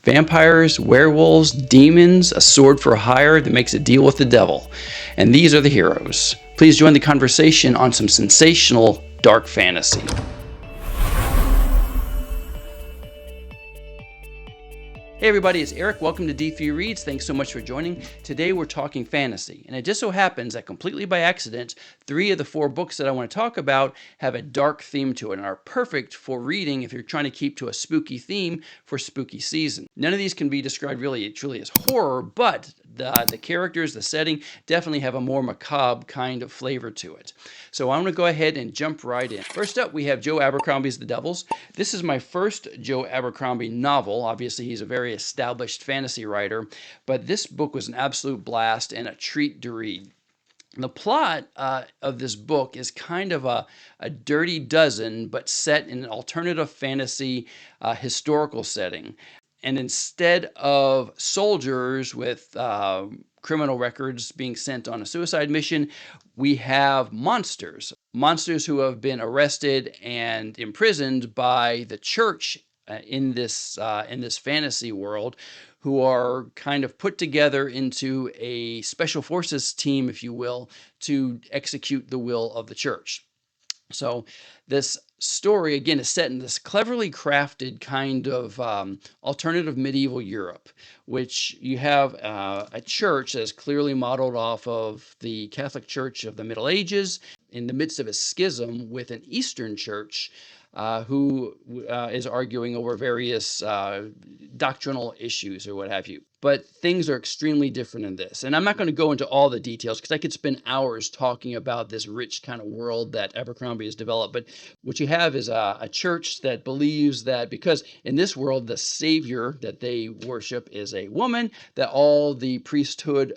vampires, werewolves, demons, a sword for hire that makes a deal with the devil. And these are the heroes. Please join the conversation on some sensational dark fantasy. Hey everybody, it's Eric. Welcome to D3 Reads. Thanks so much for joining. Today we're talking fantasy, and it just so happens that completely by accident, 3 of the 4 books that I want to talk about have a dark theme to it and are perfect for reading if you're trying to keep to a spooky theme for spooky season. None of these can be described really truly as horror, but the characters, the setting definitely have a more macabre kind of flavor to it. So I'm going to go ahead and jump right in. First up, we have Joe Abercrombie's The Devils. This is my first Joe Abercrombie novel. Obviously, he's a very established fantasy writer, but this book was an absolute blast and a treat to read. The plot of this book is kind of a dirty dozen, but set in an alternative fantasy historical setting. And instead of soldiers with criminal records being sent on a suicide mission, we have monsters. Monsters who have been arrested and imprisoned by the church in this fantasy world, who are kind of put together into a special forces team, if you will, to execute the will of the church. So this story, again, is set in this cleverly crafted kind of alternative medieval Europe, which you have a church that is clearly modeled off of the Catholic Church of the Middle Ages in the midst of a schism with an Eastern church who is arguing over various doctrinal issues or what have you. But things are extremely different in this. And I'm not going to go into all the details because I could spend hours talking about this rich kind of world that Abercrombie has developed. But what you have is a church that believes that because in this world, the savior that they worship is a woman, that all the priesthood,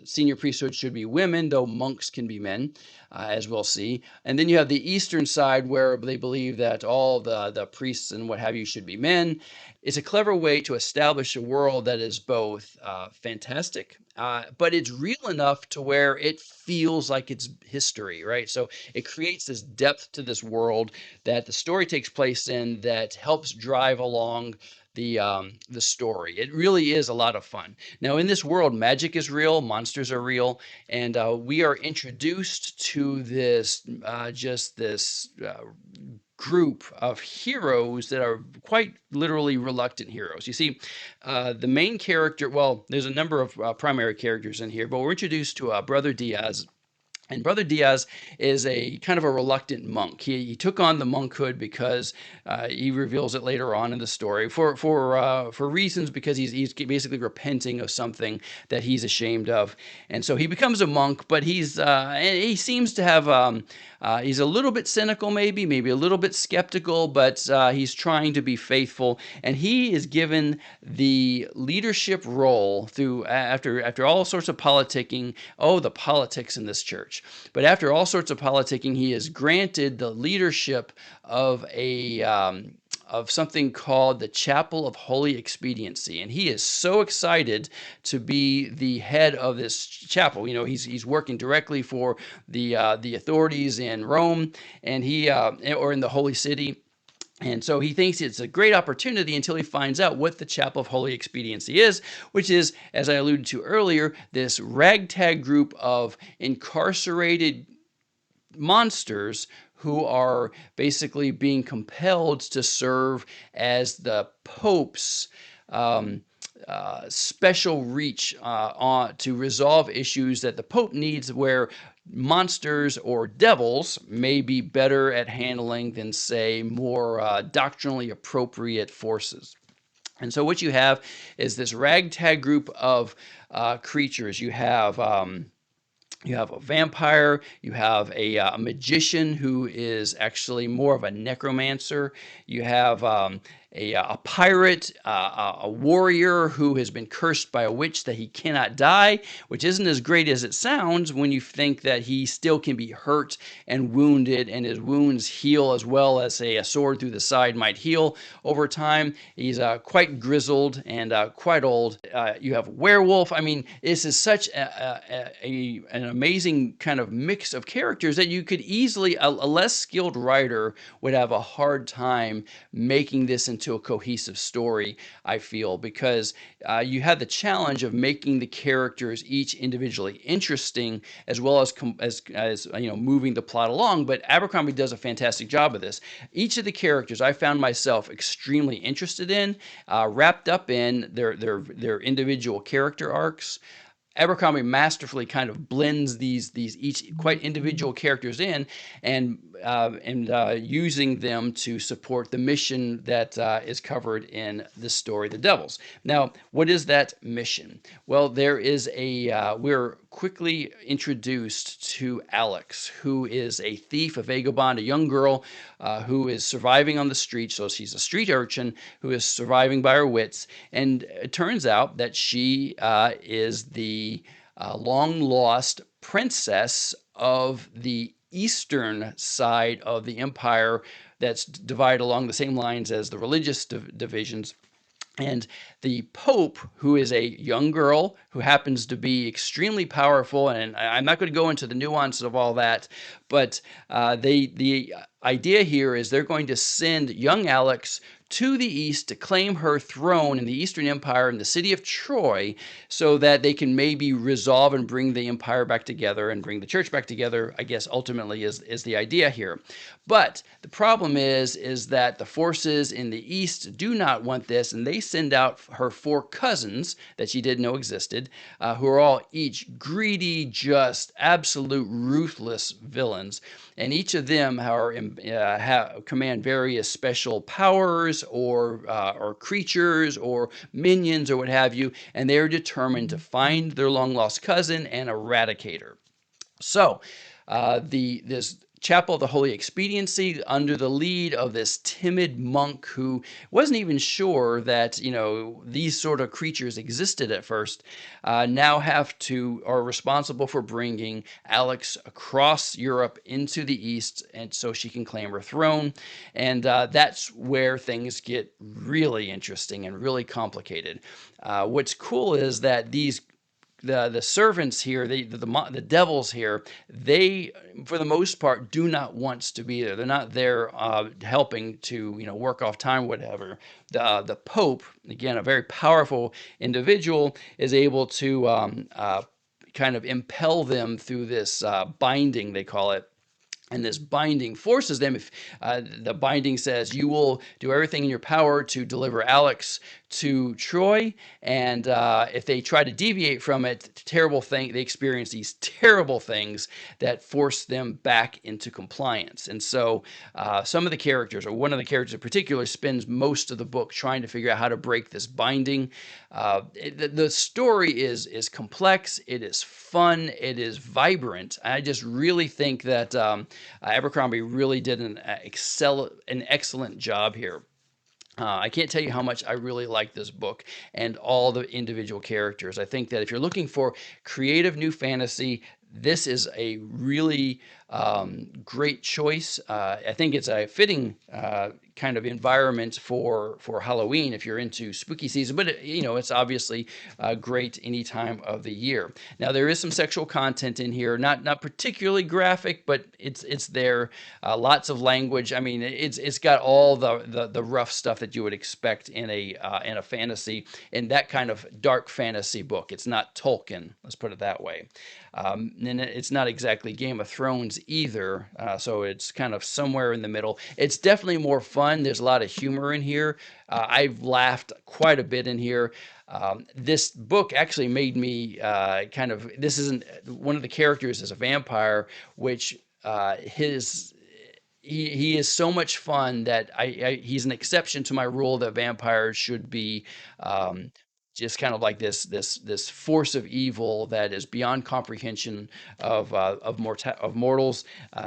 senior priesthood should be women, though monks can be men, as we'll see. And then you have the Eastern side where they believe that all the priests and what have you should be men. It's a clever way to establish a world that is both fantastic, but it's real enough to where it feels like it's history, right? So it creates this depth to this world that the story takes place in that helps drive along the story. It really is a lot of fun. Now, in this world, magic is real, monsters are real, and we are introduced to this group of heroes that are quite literally reluctant heroes. You see, the main character, well, there's a number of primary characters in here, but we're introduced to Brother Diaz. And Brother Diaz is a kind of a reluctant monk. He took on the monkhood because he reveals it later on in the story for reasons because he's basically repenting of something that he's ashamed of, and so he becomes a monk. But he seems to have he's a little bit cynical, maybe a little bit skeptical, but he's trying to be faithful, and he is given the leadership role through after all sorts of politicking. Oh, the politics in this church. But after all sorts of politicking, he is granted the leadership of of something called the Chapel of Holy Expediency, and he is so excited to be the head of this chapel. You know, he's working directly for the authorities in Rome, and or in the Holy City. And so he thinks it's a great opportunity until he finds out what the Chapel of Holy Expediency is, which is, as I alluded to earlier, this ragtag group of incarcerated monsters who are basically being compelled to serve as the Pope's special reach to resolve issues that the Pope needs, where monsters or devils may be better at handling than, say, more doctrinally appropriate forces. And so what you have is this ragtag group of creatures. You have a vampire, you have a magician who is actually more of a necromancer, you have a pirate, a warrior who has been cursed by a witch that he cannot die, which isn't as great as it sounds when you think that he still can be hurt and wounded, and his wounds heal as well as, say, a sword through the side might heal over time. He's quite grizzled and quite old. You have werewolf. I mean, this is such an amazing kind of mix of characters that you could easily, a less skilled writer would have a hard time making this into into a cohesive story, I feel, because you have the challenge of making the characters each individually interesting, as well as moving the plot along. But Abercrombie does a fantastic job of this. Each of the characters I found myself extremely interested in, wrapped up in their individual character arcs. Abercrombie masterfully kind of blends these each quite individual characters in, and using them to support the mission that is covered in this story, The Devils. Now, what is that mission? Well, there is we're quickly introduced to Alex, who is a thief, a vagabond, a young girl who is surviving on the street. So she's a street urchin who is surviving by her wits. And it turns out that she is the long lost princess of the eastern side of the empire that's divided along the same lines as the religious divisions. And the Pope, who is a young girl who happens to be extremely powerful, and I'm not going to go into the nuances of all that, but the idea here is they're going to send young Alex to the east to claim her throne in the Eastern Empire in the city of Troy, so that they can maybe resolve and bring the empire back together and bring the church back together, I guess ultimately is the idea here. But the problem is that the forces in the east do not want this, and they send out her four cousins that she didn't know existed, who are all each greedy, just absolute ruthless villains. And each of them command various special powers or creatures or minions or what have you, and they're determined to find their long lost cousin and eradicate her. So, this Chapel of the Holy Expediency, under the lead of this timid monk who wasn't even sure that these sort of creatures existed at first, now are responsible for bringing Alex across Europe into the East, and so she can claim her throne. And that's where things get really interesting and really complicated. What's cool is that the servants here, the devils here, they for the most part do not want to be there. They're not there helping to work off time, whatever. The Pope, again, a very powerful individual, is able to kind of impel them through this binding, they call it. And this binding forces them. If the binding says you will do everything in your power to deliver Alex to Troy, and if they try to deviate from it, they experience these terrible things that force them back into compliance. And so some of the characters, or one of the characters in particular, spends most of the book trying to figure out how to break this binding. The story is complex, it is fun, it is vibrant. I just really think that Abercrombie really did an excellent job here. I can't tell you how much I really like this book and all the individual characters. I think that if you're looking for creative new fantasy, this is a really great choice. I think it's a fitting kind of environment for Halloween if you're into spooky season, but it's obviously great any time of the year. Now there is some sexual content in here, not particularly graphic, but it's there. Lots of language. I mean, it's got all the rough stuff that you would expect in a fantasy, in that kind of dark fantasy book. It's not Tolkien, let's put it that way. And it's not exactly Game of Thrones either, so it's kind of somewhere in the middle. It's definitely more fun. There's a lot of humor in here. I've laughed quite a bit in here. This book actually made me this isn't, one of the characters is a vampire, which he is so much fun that he's an exception to my rule that vampires should be just kind of like this force of evil that is beyond comprehension of mortals.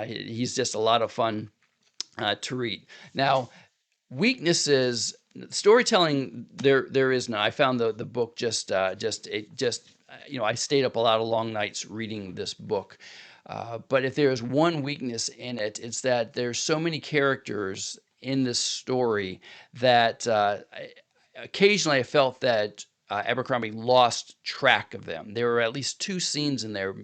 He's just a lot of fun to read. Now, weaknesses, storytelling, there is none. I found the book I stayed up a lot of long nights reading this book. But if there's one weakness in it, it's that there's so many characters in this story that occasionally I felt that Abercrombie lost track of them. There were at least two scenes in there,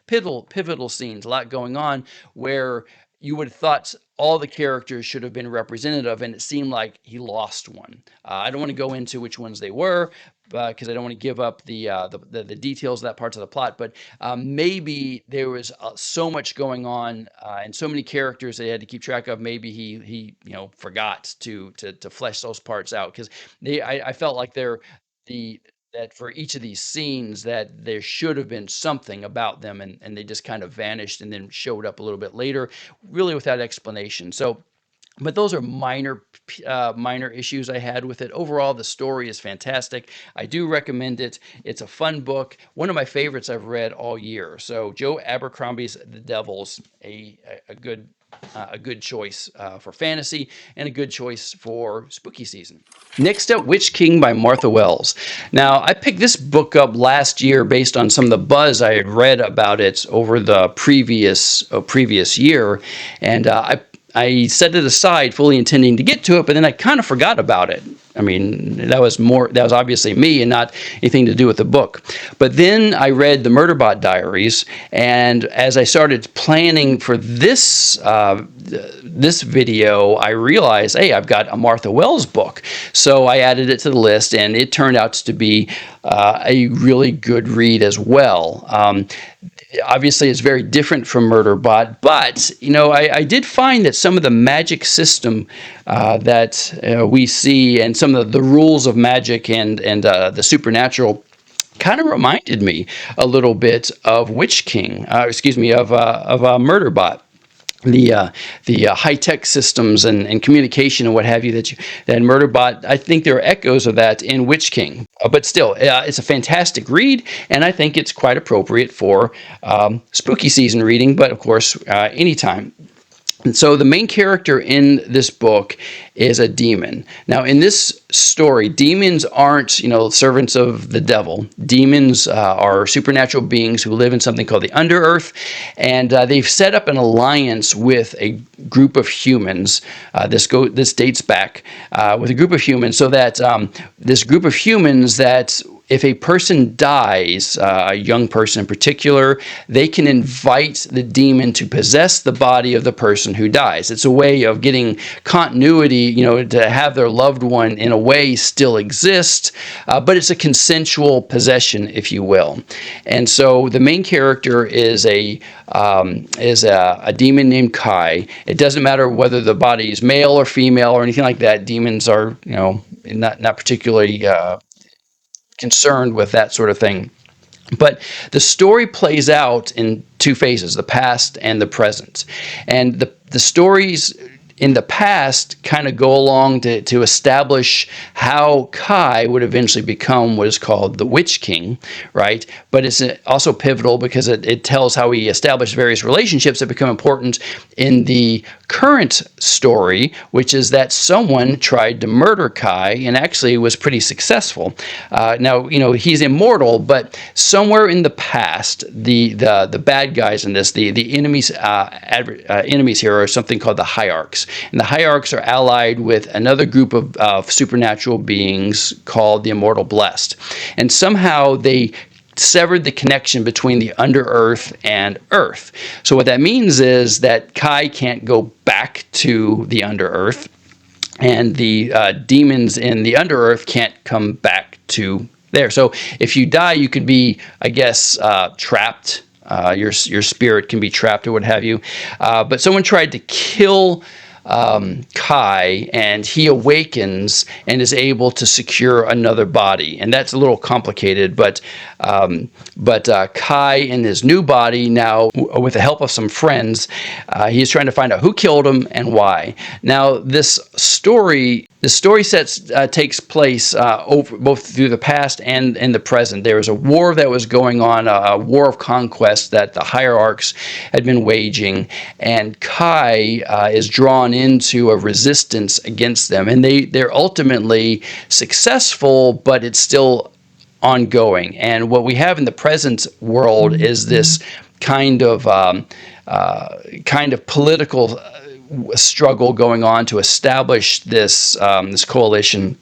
pivotal scenes, a lot going on, where you would have thought all the characters should have been representative, and it seemed like he lost one. I don't want to go into which ones they were because I don't want to give up the details of that parts of the plot. But maybe there was so much going on and so many characters they had to keep track of. Maybe he forgot to flesh those parts out, because I felt like the that for each of these scenes that there should have been something about them, and they just kind of vanished and then showed up a little bit later, really without explanation. So, but those are minor issues I had with it. Overall, the story is fantastic. I do recommend it. It's a fun book. One of my favorites I've read all year. So Joe Abercrombie's The Devils, a good choice for fantasy, and a good choice for spooky season. Next up, Witch King by Martha Wells. Now, I picked this book up last year based on some of the buzz I had read about it over the previous year, and I set it aside fully intending to get to it, but then I kind of forgot about it. I mean, that was obviously me and not anything to do with the book. But then I read the Murderbot Diaries, and as I started planning for this video, I realized, hey, I've got a Martha Wells book. So I added it to the list, and it turned out to be a really good read as well. Obviously, it's very different from Murderbot, but I did find that some of the magic system that we see, and some of the rules of magic and the supernatural, kind of reminded me a little bit of Witch King. Of Murderbot. The high-tech systems and communication and what have you that Murderbot, I think there are echoes of that in Witch King. But still, it's a fantastic read, and I think it's quite appropriate for spooky season reading, but of course, anytime. And so the main character in this book is a demon. Now, in this story, demons aren't, servants of the devil. Demons are supernatural beings who live in something called the Underearth, and they've set up an alliance with a group of humans. This dates back with a group of humans, so that this group of humans that, if a person dies, a young person in particular, they can invite the demon to possess the body of the person who dies. It's a way of getting continuity, to have their loved one in a way still exist, but it's a consensual possession, if you will. And so the main character is a demon named Kai. It doesn't matter whether the body is male or female or anything like that. Demons are, not particularly concerned with that sort of thing. But the story plays out in two phases, the past and the present. And the stories in the past kind of go along to establish how Kai would eventually become what is called the Witch King, right? But it's also pivotal because it tells how he established various relationships that become important in the current story, which is that someone tried to murder Kai and actually was pretty successful. Now, he's immortal, but somewhere in the past, the bad guys in this, the enemies here are something called the Hierarchs. And the Hierarchs are allied with another group of supernatural beings called the Immortal Blessed. And somehow they severed the connection between the Underearth and Earth. So what that means is that Kai can't go back to the Underearth, and the demons in the Underearth can't come back to there. So if you die, you could be, I guess, trapped. Your spirit can be trapped or what have you. But someone tried to kill Kai, and he awakens and is able to secure another body, and that's a little complicated. But Kai, in his new body now, with the help of some friends, he's trying to find out who killed him and why. Now, this story takes place both through the past and in the present. There was a war that was going on, a war of conquest that the Hierarchs had been waging, and Kai is drawn into a resistance against them, and they're ultimately successful, but it's still ongoing. And what we have in the present world is this kind of political struggle going on to establish this coalition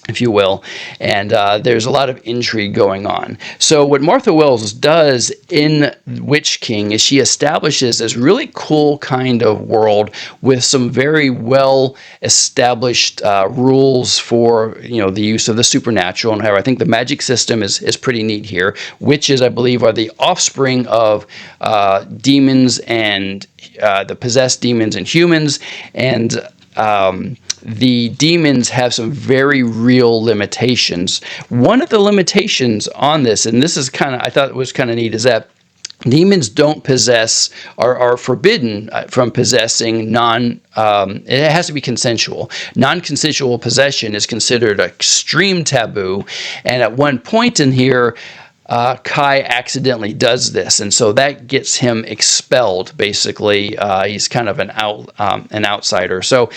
if you will, and there's a lot of intrigue going on. So what Martha Wells does in Witch King is she establishes this really cool kind of world with some very well established rules for, you know, the use of the supernatural and how I think the magic system is pretty neat here. Witches, I believe, are the offspring of demons and the possessed demons and humans, and the demons have some very real limitations. One of the limitations on this, and this is kind of, I thought it was kind of neat, is that demons don't possess, are forbidden from possessing it has to be consensual. Non-consensual possession is considered an extreme taboo, and at one point in here, Kai accidentally does this, and so that gets him expelled. Basically, he's kind of an outsider. So,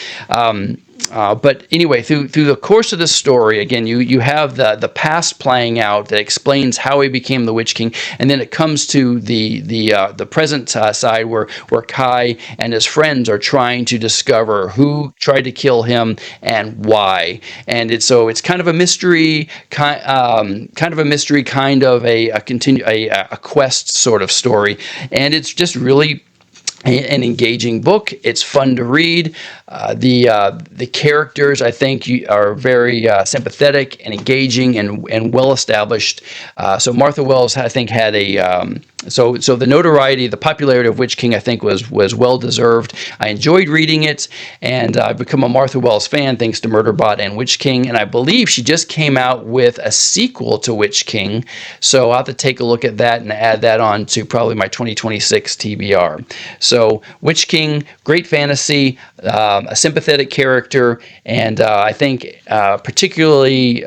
but anyway, through the course of the story, again, you have the past playing out that explains how he became the Witch King, and then it comes to the present side where Kai and his friends are trying to discover who tried to kill him and why. And it's kind of a mystery, kind of a quest sort of story, and it's just really an engaging book. It's fun to read. The characters, I think, are very sympathetic and engaging and well established. So Martha Wells, I think, had so the notoriety, the popularity of Witch King, I think, was well deserved. I enjoyed reading it, and I've become a Martha Wells fan thanks to Murderbot and Witch King. And I believe she just came out with a sequel to Witch King, so I'll have to take a look at that and add that on to probably my 2026 TBR. So Witch King, great fantasy, a sympathetic character, and I think particularly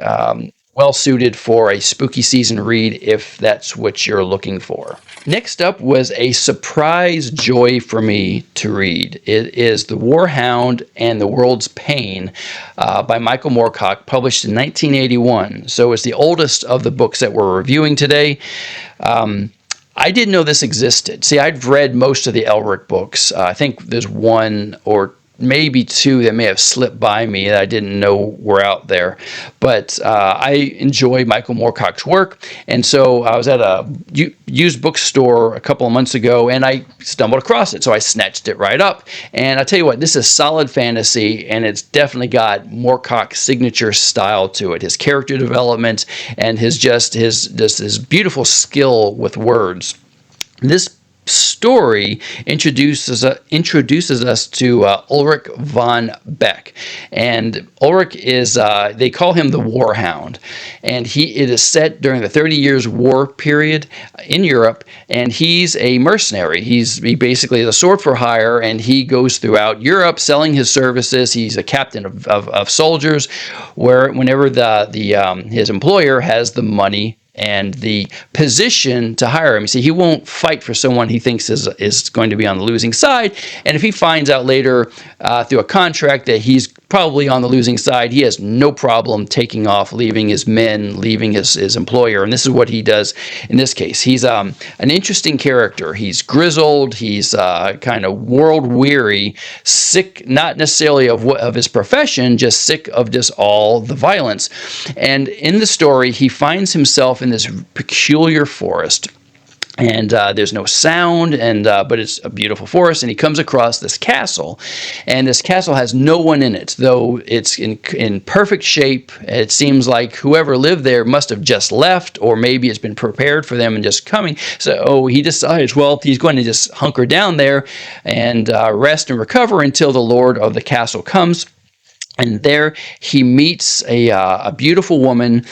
well suited for a spooky season read if that's what you're looking for. Next up was a surprise joy for me to read. It is The Warhound and the World's Pain by Michael Moorcock, published in 1981. So it's the oldest of the books that we're reviewing today. I didn't know this existed. See, I've read most of the Elric books. I think there's one or maybe two that may have slipped by me that I didn't know were out there. But I enjoy Michael Moorcock's work, and so I was at a used bookstore a couple of months ago, and I stumbled across it, so I snatched it right up. And I tell you what, this is solid fantasy, and it's definitely got Moorcock's signature style to it. His character development and his beautiful skill with words. This story introduces us to Ulrich von Beck, and Ulrich is they call him the Warhound, and it is set during the 30 Years' War period in Europe, and he's a mercenary. He basically is a sword for hire, and he goes throughout Europe selling his services. He's a captain of soldiers, whenever his employer has the money and the position to hire him. You see, he won't fight for someone he thinks is going to be on the losing side. And if he finds out later through a contract that he's probably on the losing side, he has no problem taking off, leaving his men, leaving his employer. And this is what he does in this case. He's an interesting character. He's grizzled. He's kind of world-weary, sick, not necessarily of his profession, just sick of just all the violence. And in the story, he finds himself in this peculiar forest. And there's no sound, but it's a beautiful forest, and he comes across this castle, and this castle has no one in it, though it's in perfect shape. It seems like whoever lived there must have just left, or maybe it's been prepared for them and just coming. So he decides, well, he's going to just hunker down there and rest and recover until the lord of the castle comes. And there he meets a beautiful woman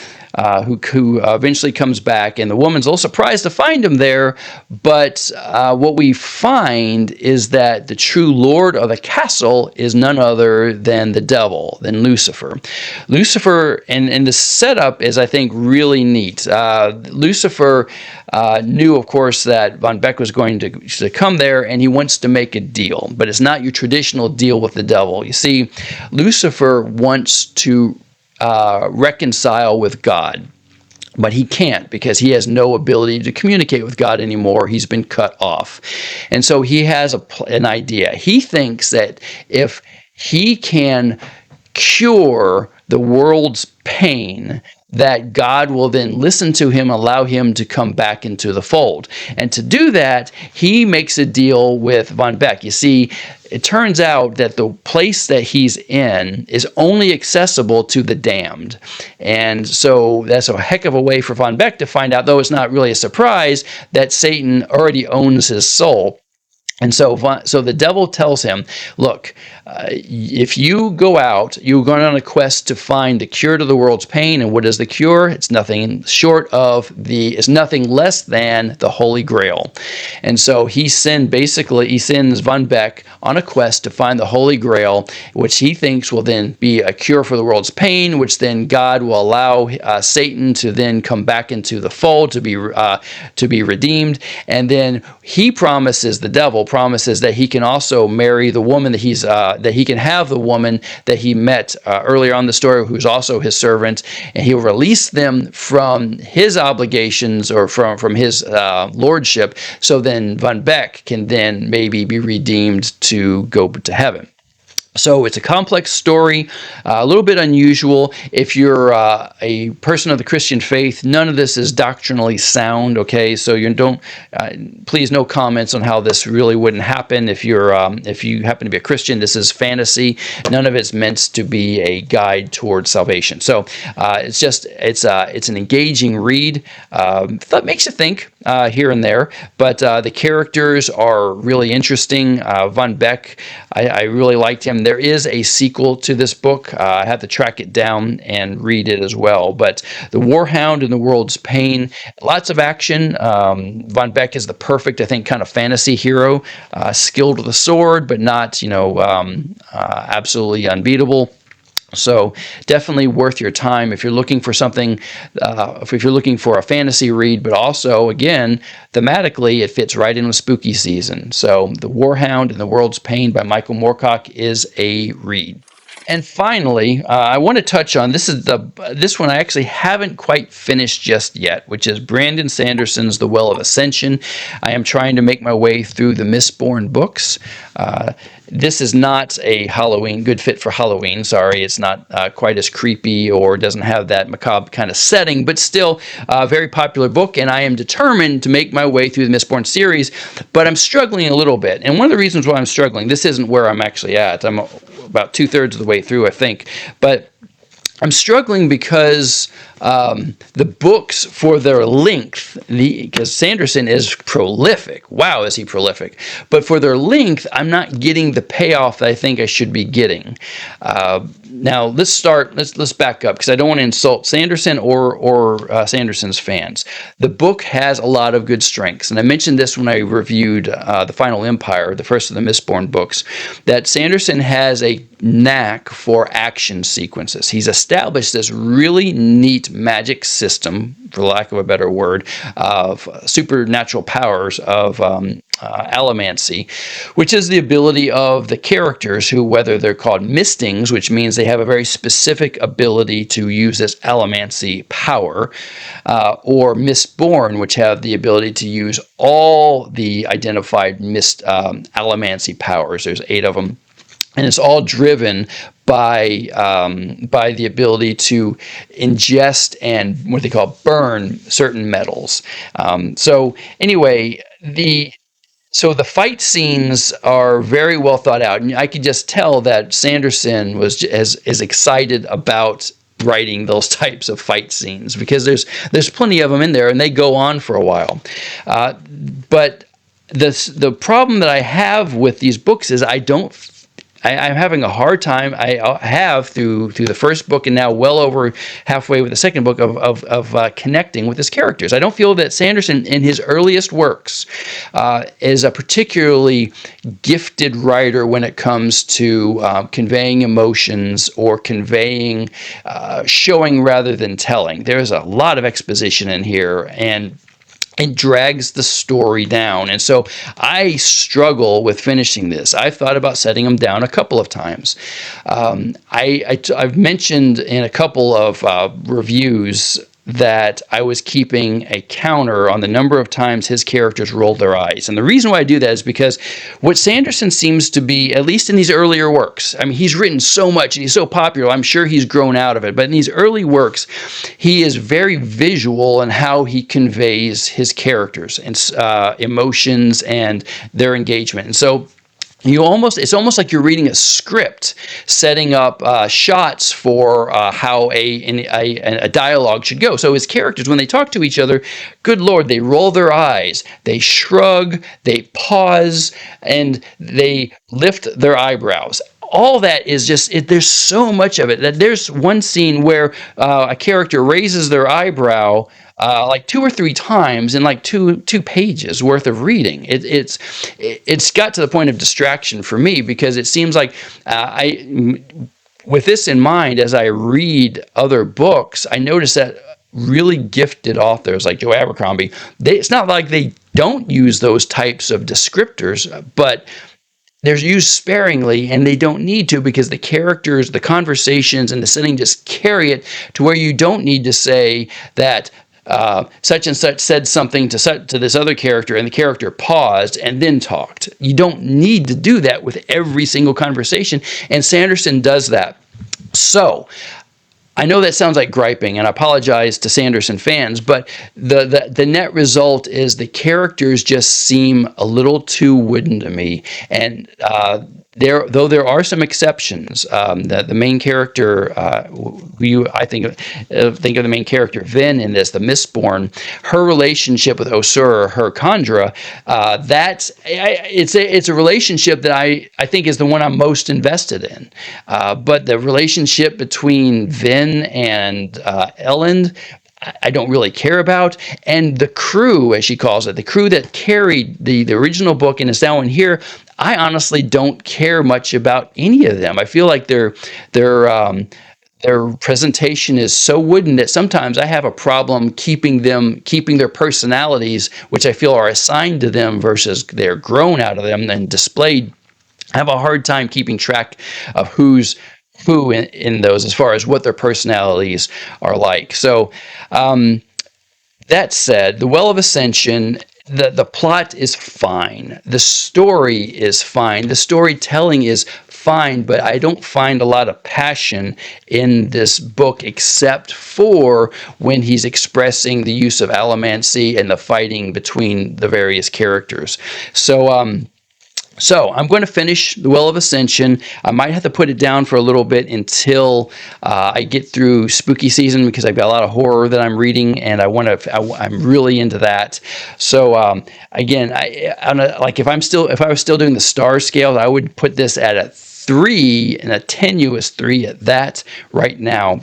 who eventually comes back, and the woman's a little surprised to find him there. But what we find is that the true lord of the castle is none other than the devil, than Lucifer. Lucifer, and the setup is, I think, really neat. Lucifer knew, of course, that Von Beck was going to come there, and he wants to make a deal. But it's not your traditional deal with the devil. You see, Lucifer wants to reconcile with God, but he can't because he has no ability to communicate with God anymore. He's been cut off. And so he has an idea. He thinks that if he can cure the world's pain, that God will then listen to him, allow him to come back into the fold. And to do that, he makes a deal with Von Beck. You see, it turns out that the place that he's in is only accessible to the damned. And so that's a heck of a way for Von Beck to find out, though it's not really a surprise, that Satan already owns his soul. And so the devil tells him, look, if you go out, you're going on a quest to find the cure to the world's pain. And what is the cure? It's nothing nothing less than the Holy Grail. And so he sends Von Beck on a quest to find the Holy Grail, which he thinks will then be a cure for the world's pain, which then God will allow Satan to then come back into the fold to be redeemed. And then the devil promises that he can also marry the woman that he can have the woman that he met earlier on in the story, who's also his servant, and he'll release them from his obligations or from his lordship, so then Von Beck can then maybe be redeemed to go to heaven. So it's a complex story, a little bit unusual. If you're a person of the Christian faith, none of this is doctrinally sound, okay? So you don't, please, no comments on how this really wouldn't happen. If you happen to be a Christian, this is fantasy. None of it's meant to be a guide towards salvation. So it's an engaging read. That makes you think here and there, but the characters are really interesting. Von Beck, I really liked him. There is a sequel to this book. I had to track it down and read it as well. But The Warhound and the World's Pain, lots of action. Von Beck is the perfect, I think, kind of fantasy hero, skilled with a sword, but not, absolutely unbeatable. So definitely worth your time if you're looking for something, if you're looking for a fantasy read, but also, again, thematically, it fits right in with spooky season. So The Warhound and the World's Pain by Michael Moorcock is a read. And finally, I want to touch on, this one I actually haven't quite finished just yet, which is Brandon Sanderson's The Well of Ascension. I am trying to make my way through the Mistborn books. This is not a good fit for Halloween. Sorry, it's not quite as creepy or doesn't have that macabre kind of setting, but still a very popular book, and I am determined to make my way through the Mistborn series, but I'm struggling a little bit. And one of the reasons why I'm struggling, this isn't where I'm actually at. I'm about 2/3 of the way through, I think, but I'm struggling because the books, for their length, because Sanderson is prolific. Wow, is he prolific. But for their length, I'm not getting the payoff that I think I should be getting. Now, let's back up, because I don't want to insult Sanderson or Sanderson's fans. The book has a lot of good strengths, and I mentioned this when I reviewed The Final Empire, the first of the Mistborn books, that Sanderson has a knack for action sequences. He's established this really neat magic system, for lack of a better word, of supernatural powers of allomancy, which is the ability of the characters who, whether they're called mistings, which means they have a very specific ability to use this allomancy power, or mistborn, which have the ability to use all the identified allomancy powers. There's 8 of them. And it's all driven by the ability to ingest and what they call burn certain metals. So anyway, the fight scenes are very well thought out, and I could just tell that Sanderson is excited about writing those types of fight scenes, because there's plenty of them in there, and they go on for a while. But the problem that I have with these books is I'm having a hard time. I have through the first book, and now well over halfway with the second book, of connecting with his characters. I don't feel that Sanderson, in his earliest works, is a particularly gifted writer when it comes to conveying emotions or conveying, showing rather than telling. There's a lot of exposition in here, and it drags the story down. And so I struggle with finishing this. I've thought about setting them down a couple of times. I've mentioned in a couple of reviews that I was keeping a counter on the number of times his characters rolled their eyes. And the reason why I do that is because what Sanderson seems to be, at least in these earlier works, I mean, he's written so much and he's so popular, I'm sure he's grown out of it, but in these early works, he is very visual in how he conveys his characters and emotions and their engagement. And so it's almost like you're reading a script, setting up shots for how a dialogue should go. So his characters, when they talk to each other, good Lord, they roll their eyes, they shrug, they pause, and they lift their eyebrows. All that is just, there's so much of it that there's one scene where a character raises their eyebrow like 2 or 3 times in like two pages worth of reading. It's got to the point of distraction for me, because it seems like with this in mind, as I read other books, I notice that really gifted authors like Joe Abercrombie, it's not like they don't use those types of descriptors, but they're used sparingly, and they don't need to, because the characters, the conversations, and the setting just carry it to where you don't need to say that such and such said something to this other character, and the character paused and then talked. You don't need to do that with every single conversation, and Sanderson does that. So I know that sounds like griping, and I apologize to Sanderson fans, but the net result is the characters just seem a little too wooden to me. And though there are some exceptions, the main character, I think of the main character Vin in this, the Mistborn, her relationship with Osura, her Khandra, it's a relationship that I think is the one I'm most invested in. But the relationship between Vin and Elend, I don't really care about. And the crew, as she calls it, the crew that carried the original book and is now in here, I honestly don't care much about any of them. I feel like their presentation is so wooden that sometimes I have a problem keeping their personalities, which I feel are assigned to them versus they're grown out of them and displayed. I have a hard time keeping track of who's who in those, as far as what their personalities are like. So that said, the Well of Ascension, the plot is fine. The story is fine. The storytelling is fine, but I don't find a lot of passion in this book, except for when he's expressing the use of allomancy and the fighting between the various characters. So I'm going to finish the Well of Ascension. I might have to put it down for a little bit until I get through spooky season, because I've got a lot of horror that I'm reading, and I'm really into that. So again, if I was still doing the star scale, I would put this at a 3, and a tenuous 3 at that right now.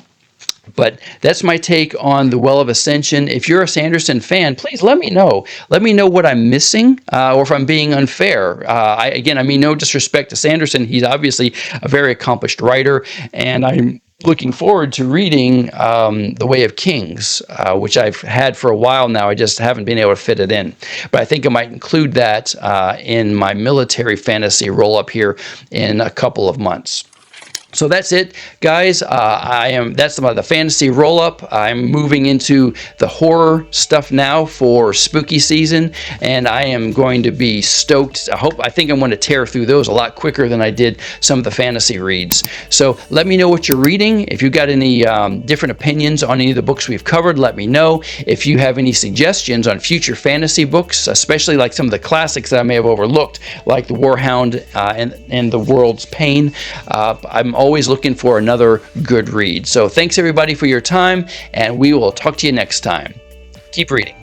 But that's my take on the Well of Ascension. If you're a Sanderson fan, please let me know. Let me know what I'm missing, or if I'm being unfair. I mean no disrespect to Sanderson. He's obviously a very accomplished writer, and I'm looking forward to reading The Way of Kings, which I've had for a while now. I just haven't been able to fit it in. But I think I might include that in my military fantasy roll-up here in a couple of months. So that's it, guys. That's the fantasy roll-up. I'm moving into the horror stuff now for spooky season, and I am going to be stoked. I think I'm going to tear through those a lot quicker than I did some of the fantasy reads. So let me know what you're reading. If you've got any different opinions on any of the books we've covered, let me know. If you have any suggestions on future fantasy books, especially like some of the classics that I may have overlooked, like The Warhound and The World's Pain, I'm always looking for another good read. So thanks everybody for your time, and we will talk to you next time. Keep reading.